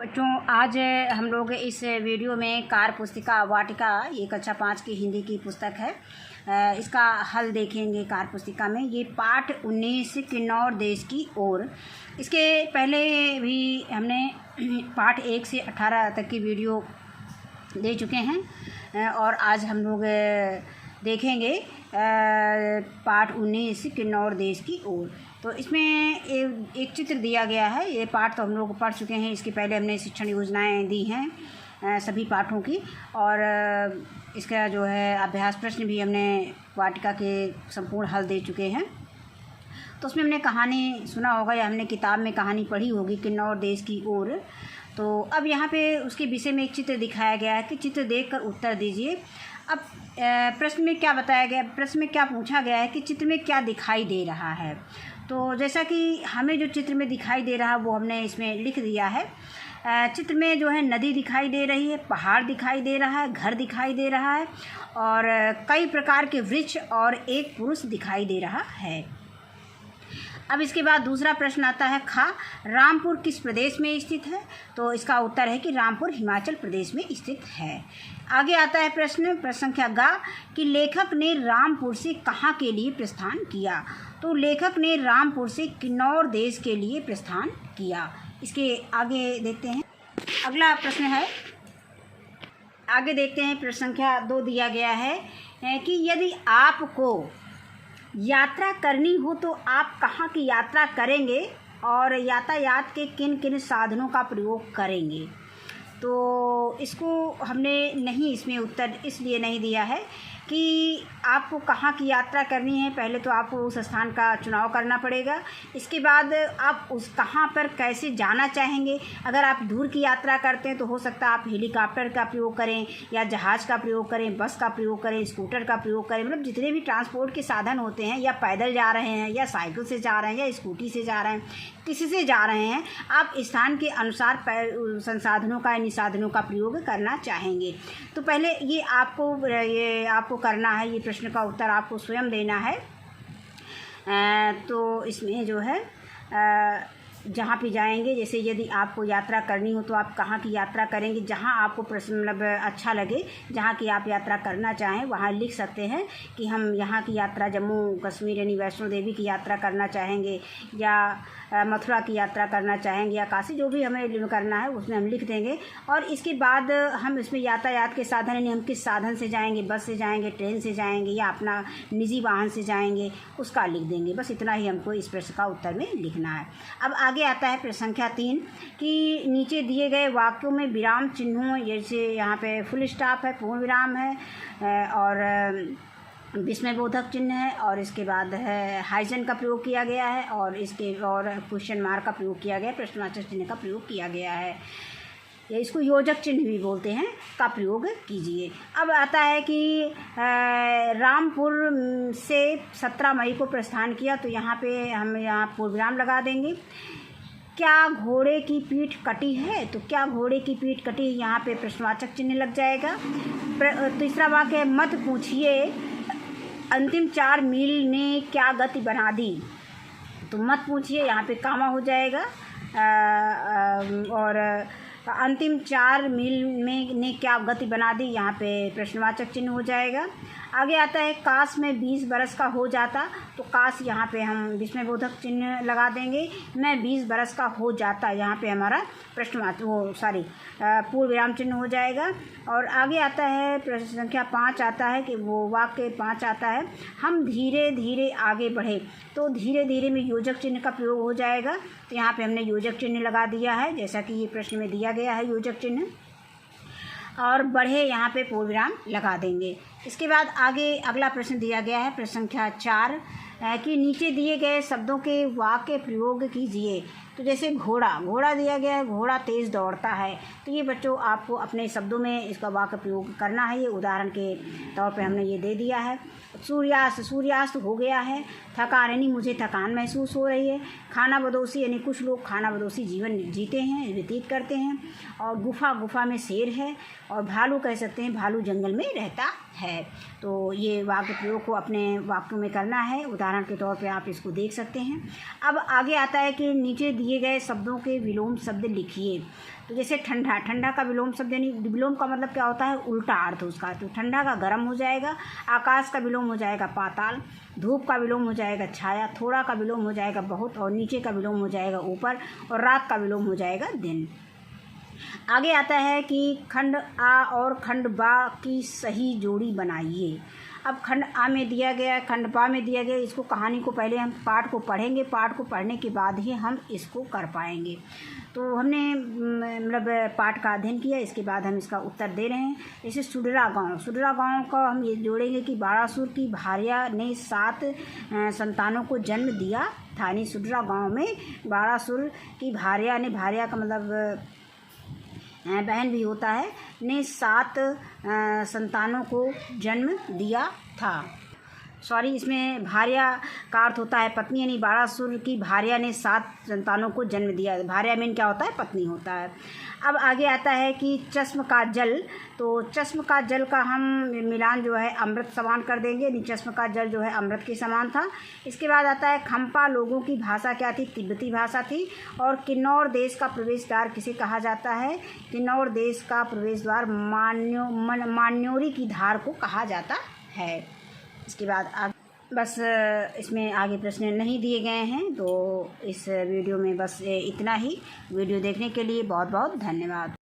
बच्चों, आज हम लोग इस वीडियो में कार पुस्तिका वाटिका ये कक्षा 5 की हिंदी की पुस्तक है। इसका हल देखेंगे। कार पुस्तिका में ये पाठ 19 किन्नौर देश की ओर। इसके पहले भी हमने पाठ 1 से 18 तक की वीडियो दे चुके हैं और आज हम लोग देखेंगे पाठ 19 किन्नौर देश की ओर। तो इसमें एक चित्र दिया गया है। ये पाठ तो हम लोग पढ़ चुके हैं। इसके पहले हमने शिक्षण योजनाएं दी हैं सभी पाठों की, और इसका जो है अभ्यास प्रश्न भी हमने वाटिका के संपूर्ण हल दे चुके हैं। तो उसमें हमने कहानी सुना होगा या हमने किताब में कहानी पढ़ी होगी किन्नौर देश की ओर। तो अब यहाँ पे उसके विषय में एक चित्र दिखाया गया है कि चित्र देखकर उत्तर दीजिए। अब प्रश्न में क्या बताया गया, प्रश्न में क्या पूछा गया है कि चित्र में क्या दिखाई दे रहा है। तो जैसा कि हमें जो चित्र में दिखाई दे रहा है वो हमने इसमें लिख दिया है। चित्र में जो है नदी दिखाई दे रही है, पहाड़ दिखाई दे रहा है, घर दिखाई दे रहा है और कई प्रकार के वृक्ष और एक पुरुष दिखाई दे रहा है। अब इसके बाद दूसरा प्रश्न आता है खा, रामपुर किस प्रदेश में स्थित है। तो इसका उत्तर है कि रामपुर हिमाचल प्रदेश में स्थित है। आगे आता है प्रश्न संख्या गा कि लेखक ने रामपुर से कहाँ के लिए प्रस्थान किया। तो लेखक ने रामपुर से किन्नौर देश के लिए प्रस्थान किया। इसके आगे देखते हैं। अगला प्रश्न है, आगे देखते हैं। प्रश्न संख्या 2 दिया गया है कि यदि आपको यात्रा करनी हो तो आप कहाँ की यात्रा करेंगे और यातायात के किन किन साधनों का प्रयोग करेंगे। तो इसको हमने नहीं, इसमें उत्तर इसलिए नहीं दिया है कि आपको कहाँ की यात्रा करनी है। पहले तो आपको उस स्थान का चुनाव करना पड़ेगा। इसके बाद आप उस कहाँ पर कैसे जाना चाहेंगे। अगर आप दूर की यात्रा करते हैं तो हो सकता है आप हेलीकॉप्टर का प्रयोग करें या जहाज़ का प्रयोग करें, बस का प्रयोग करें, स्कूटर का प्रयोग करें, मतलब जितने भी ट्रांसपोर्ट के साधन होते हैं, या पैदल जा रहे हैं या साइकिल से जा रहे हैं या स्कूटी से जा रहे हैं, किसी से जा रहे हैं, आप स्थान के अनुसार संसाधनों का, इन साधनों का प्रयोग करना चाहेंगे। तो पहले ये आपको करना है। ये प्रश्न का उत्तर आपको स्वयं देना है। तो इसमें जो है जहाँ पे जाएंगे, जैसे यदि आपको यात्रा करनी हो तो आप कहाँ की यात्रा करेंगे। जहाँ आपको प्रश्न मतलब अच्छा लगे, जहाँ की आप यात्रा करना चाहें वहाँ लिख सकते हैं कि हम यहाँ की यात्रा जम्मू कश्मीर यानी वैष्णो देवी की यात्रा करना चाहेंगे, या मथुरा की यात्रा करना चाहेंगे, या काशी, जो भी हमें करना है उसमें हम लिख देंगे। और इसके बाद हम इसमें यातायात के साधन यानी हम किस साधन से जाएंगे, बस से जाएंगे, ट्रेन से जाएंगे या अपना निजी वाहन से जाएंगे, उसका लिख देंगे। बस इतना ही हमको इस प्रश्न का उत्तर में लिखना है। अब आगे आता है प्रश्न संख्या 3 कि नीचे दिए गए वाक्यों में विराम चिन्हों, जैसे यहाँ पे फुल स्टॉप है, पूर्ण विराम है और विस्मयबोधक चिन्ह है, और इसके बाद है हाइजन का प्रयोग किया गया है, और इसके और क्वेश्चन मार्क का प्रयोग किया गया है, प्रश्नवाचक चिन्ह का प्रयोग किया गया है, या इसको योजक चिन्ह भी बोलते हैं, का प्रयोग कीजिए। अब आता है कि रामपुर से 17 मई को प्रस्थान किया। तो यहाँ पे हम पूर्ण विराम लगा देंगे। क्या घोड़े की पीठ कटी है। तो क्या घोड़े की पीठ कटी, यहाँ पे प्रश्नवाचक चिन्ह लग जाएगा। तीसरा वाक्य है मत पूछिए अंतिम 4 मील ने क्या गति बना दी। तो मत पूछिए, यहाँ पे कामा हो जाएगा और अंतिम 4 मील में ने क्या गति बना दी, यहाँ पे प्रश्नवाचक चिन्ह हो जाएगा। आगे आता है काश में 20 बरस का हो जाता। तो काश यहाँ पे हम विस्मयबोधक चिन्ह लगा देंगे। मैं 20 बरस का हो जाता, यहाँ पे हमारा पूर्ण विराम चिन्ह हो जाएगा। और आगे आता है प्रश्न संख्या 5 आता है कि वो वाक्य 5 आता है हम धीरे धीरे आगे बढ़े। तो धीरे धीरे में योजक चिन्ह का प्रयोग हो जाएगा। तो यहाँ पे हमने योजक चिन्ह लगा दिया है, जैसा कि ये प्रश्न में दिया गया है योजक चिन्ह। और बढ़े यहाँ पे पूर्ण विराम लगा देंगे। इसके बाद आगे अगला प्रश्न दिया गया है प्रश्न संख्या 4 कि नीचे दिए गए शब्दों के वाक्य प्रयोग कीजिए। तो जैसे घोड़ा दिया गया है, घोड़ा तेज़ दौड़ता है। तो ये बच्चों आपको अपने शब्दों में इसका वाक्य प्रयोग करना है। ये उदाहरण के तौर पे हमने ये दे दिया है। सूर्यास्त हो गया है। थकान यानी मुझे थकान महसूस हो रही है। खाना बदोशी यानी कुछ लोग खाना बदोशी जीवन जीते हैं, व्यतीत करते हैं। और गुफा में शेर है। और भालू कह सकते हैं, भालू जंगल में रहता है। तो ये वाक्य प्रयोग को अपने वाक्यों में करना है। उदाहरण के तौर पे आप इसको देख सकते हैं। अब आगे आता है कि नीचे दिए गए शब्दों के विलोम शब्द लिखिए। तो जैसे ठंडा, ठंडा का विलोम शब्द यानी विलोम का मतलब क्या होता है, उल्टा अर्थ उसका। तो ठंडा का गर्म हो जाएगा। आकाश का विलोम हो जाएगा पाताल। धूप का विलोम हो जाएगा छाया। थोड़ा का विलोम हो जाएगा बहुत। और नीचे का विलोम हो जाएगा ऊपर। और रात का विलोम हो जाएगा दिन। आगे आता है कि खंड आ और खंड बा की सही जोड़ी बनाइए। अब खंड आ में दिया गया, खंड बा में दिया गया। इसको कहानी को पहले हम पाठ को पढ़ेंगे, पाठ को पढ़ने के बाद ही हम इसको कर पाएंगे। तो हमने मतलब पाठ का अध्ययन किया, इसके बाद हम इसका उत्तर दे रहे हैं। जैसे सुडरा गांव, सुडरा गांव का हम ये जोड़ेंगे कि बारासुर की भार्या ने 7 संतानों को जन्म दिया था। यानी सुडरा गांव में बारासुर की भार्या ने, भार्या का मतलब बहन भी होता है, ने 7 संतानों को जन्म दिया था। सॉरी, इसमें भार्या का अर्थ होता है पत्नी, यानी बारासुर की भार्या ने 7 संतानों को जन्म दिया। भार्या में क्या होता है, पत्नी होता है। अब आगे आता है कि चश्म का जल। तो चश्म का जल का हम मिलान जो है अमृत समान कर देंगे, यानी चश्म का जल जो है अमृत के समान था। इसके बाद आता है खम्पा लोगों की भाषा क्या थी, तिब्बती भाषा थी। और किन्नौर देश का प्रवेश द्वार किसे कहा जाता है, किन्नौर देश का प्रवेश द्वार मान्योरी की धार को कहा जाता है। इसके बाद बस इसमें आगे प्रश्न नहीं दिए गए हैं। तो इस वीडियो में बस इतना ही। वीडियो देखने के लिए बहुत बहुत धन्यवाद।